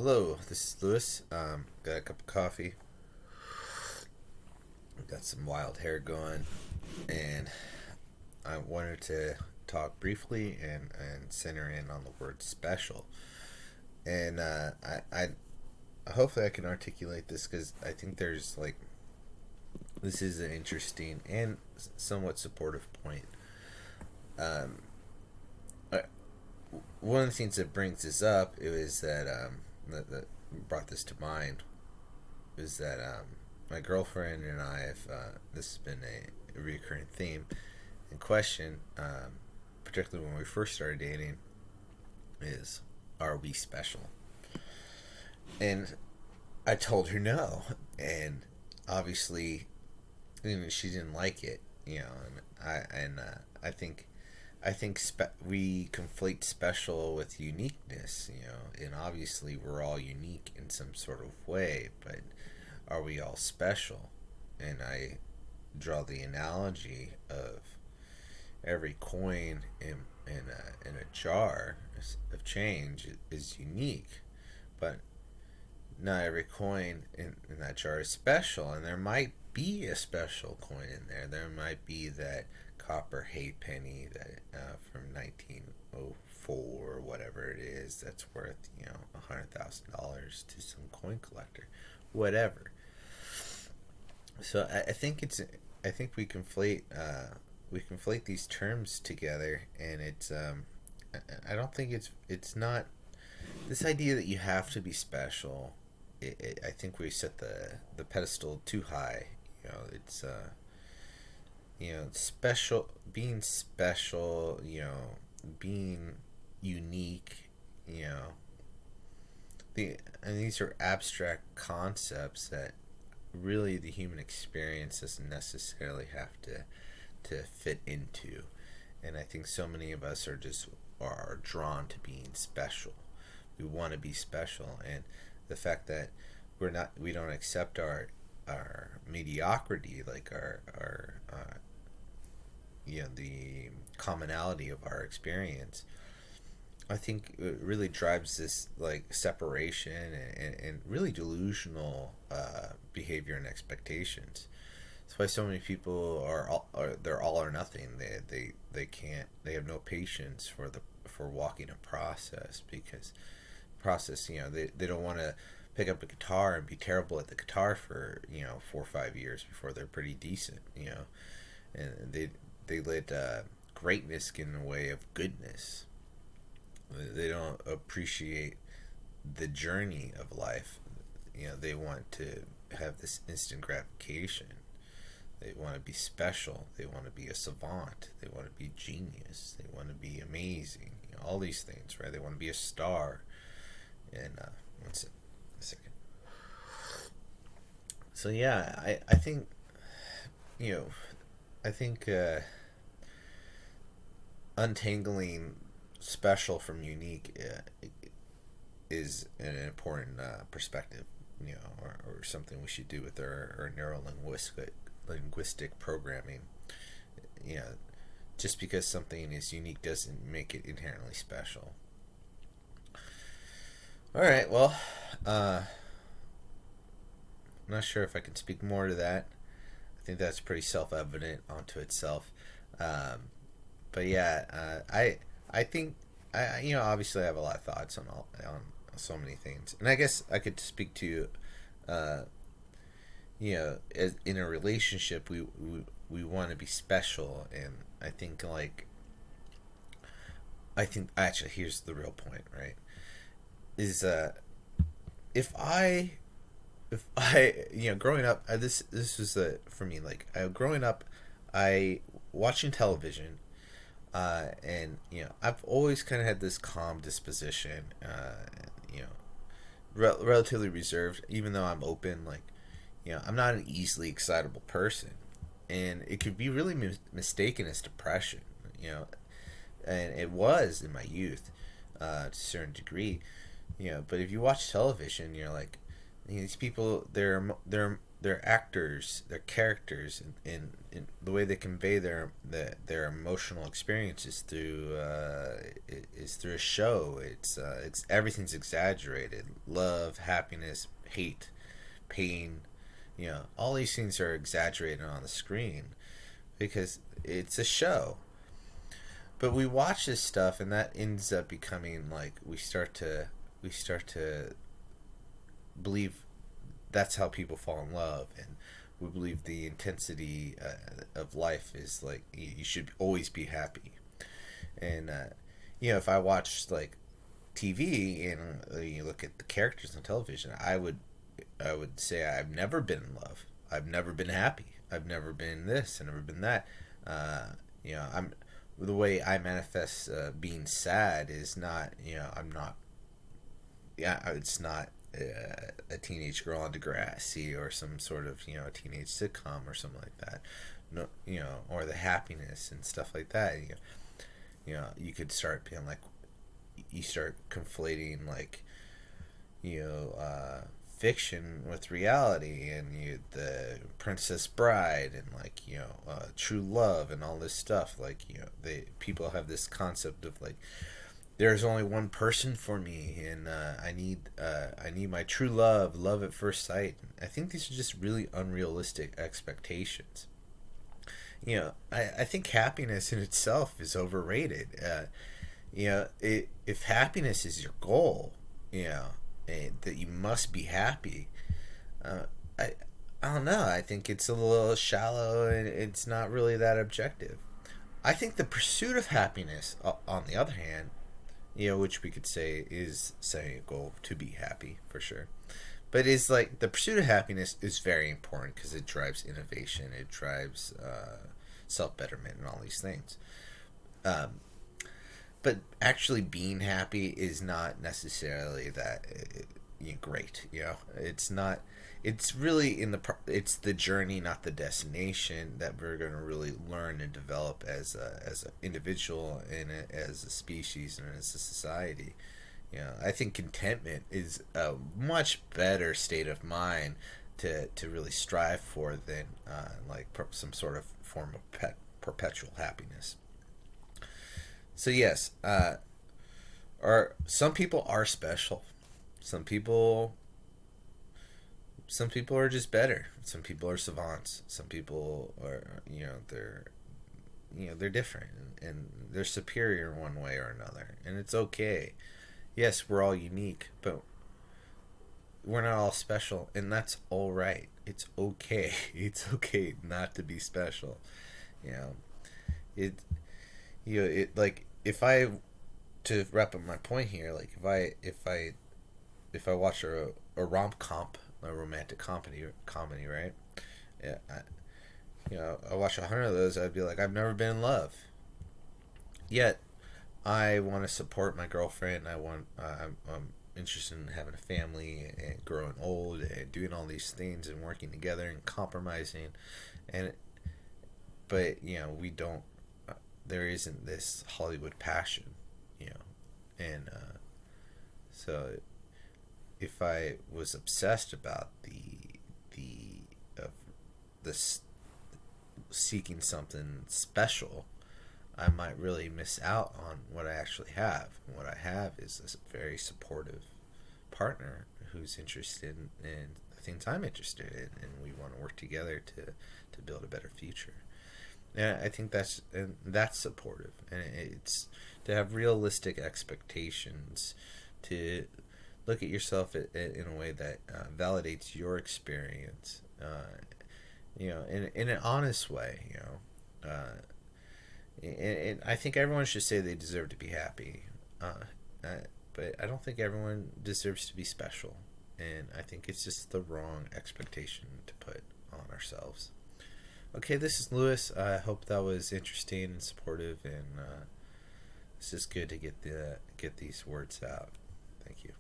Hello, this is Lewis. Got a cup of coffee. Got some wild hair going, and I wanted to talk briefly and center in on the word special. And I hopefully I can articulate this because I think there's this is an interesting and somewhat supportive point. Um, I, One of the things that brings this up is that that brought this to mind is that my girlfriend and I have this has been a recurring theme in question, particularly when we first started dating, is are we special? And I told her no, and obviously, she didn't like it, and I think we conflate special with uniqueness, and obviously we're all unique in some sort of way, but are we all special? And I draw the analogy of every coin in a jar of change is unique, but not every coin in that jar is special, and there might be a special coin in there. There might be that copper halfpenny that from 1904 or whatever it is that's worth $100,000 to some coin collector, whatever. So I think we conflate these terms together, and I don't think it's not this idea that you have to be special. I think we set the pedestal too high. It's special, being special. Being unique. And these are abstract concepts that really the human experience doesn't necessarily have to fit into. And I think so many of us are drawn to being special. We want to be special, and the fact that we don't accept our mediocrity, like our the commonality of our experience, I think it really drives this separation and really delusional behavior and expectations. That's why so many people they're all or nothing. They can't, they have no patience for walking a process, because process, they don't want to pick up a guitar and be terrible at the guitar for 4 or 5 years before they're pretty decent, and they let greatness get in the way of goodness. They don't appreciate the journey of life. They want to have this instant gratification. They want to be special. They want to be a savant. They want to be genius. They want to be amazing. All these things, right? They want to be a star. And one second. So yeah, I think you know I think untangling special from unique is an important perspective, or something we should do with our neuro linguistic programming. You know, just because something is unique doesn't make it inherently special. All right, well, I'm not sure if I can speak more to that. I think that's pretty self-evident onto itself. Um, but yeah, I think obviously I have a lot of thoughts on so many things, and I guess I could speak to uh, as in a relationship we want to be special, and I think actually here's the real point, right? Is if I growing up, this was for me, growing up, I watching television, and I've always kind of had this calm disposition, you know relatively reserved, even though I'm open. I'm not an easily excitable person, and it could be really mistaken as depression. And it was in my youth, to a certain degree. But if you watch television, you're like, these people, they're they're actors, they're characters, in the way they convey their emotional experiences through is through a show. It's everything's exaggerated. Love, happiness, hate, pain, all these things are exaggerated on the screen because it's a show. But we watch this stuff, and that ends up becoming like we start to believe that's how people fall in love, and we believe the intensity of life is like you should always be happy. And if I watch like TV and you look at the characters on television, I would say I've never been in love. I've never been happy. I've never been this. I've never been that. I'm the way I manifest being sad is not. I'm not. Yeah, it's not a teenage girl on Degrassi or some sort of a teenage sitcom or something like that. No, or the happiness and stuff like that. You could start being like, you start conflating like, fiction with reality, and the Princess Bride, and like true love and all this stuff. Like people have this concept of like, there's only one person for me, and I need my true love at first sight. I think these are just really unrealistic expectations. I think happiness in itself is overrated. If happiness is your goal, that you must be happy, I I don't know. I think it's a little shallow, and it's not really that objective. I think the pursuit of happiness, on the other hand, which we could say is setting a goal to be happy for sure. But is like the pursuit of happiness is very important because it drives innovation, it drives self betterment, and all these things. Um, but actually being happy is not necessarily that great. It's not. It's really it's the journey, not the destination, that we're going to really learn and develop as an individual, and as a species, and as a society. I think contentment is a much better state of mind to really strive for than some sort of form of perpetual happiness. So yes, some people are special. Some people some people are just better. Some people are savants. Some people are they're different, and they're superior in one way or another, and it's okay. Yes, we're all unique, but we're not all special, and that's all right. It's okay. It's okay not to be special. You know, it. It like if I to wrap up my point here. Like if I watch a rom com, a romantic comedy, right? Yeah, I watch 100 of those. I'd be like, I've never been in love. Yet, I want to support my girlfriend. I'm interested in having a family and growing old and doing all these things and working together and compromising, and but we don't. There isn't this Hollywood passion, and so if I was obsessed about of this seeking something special, I might really miss out on what I actually have. And what I have is a very supportive partner who's interested in the things I'm interested in, and we want to work together to build a better future. And I think that's supportive, and it's to have realistic expectations, to look at yourself in a way that validates your experience, in an honest way, and I think everyone should say they deserve to be happy, but I don't think everyone deserves to be special, and I think it's just the wrong expectation to put on ourselves. Okay, this is Lewis. I hope that was interesting and supportive, and it's just good to get these words out. Thank you.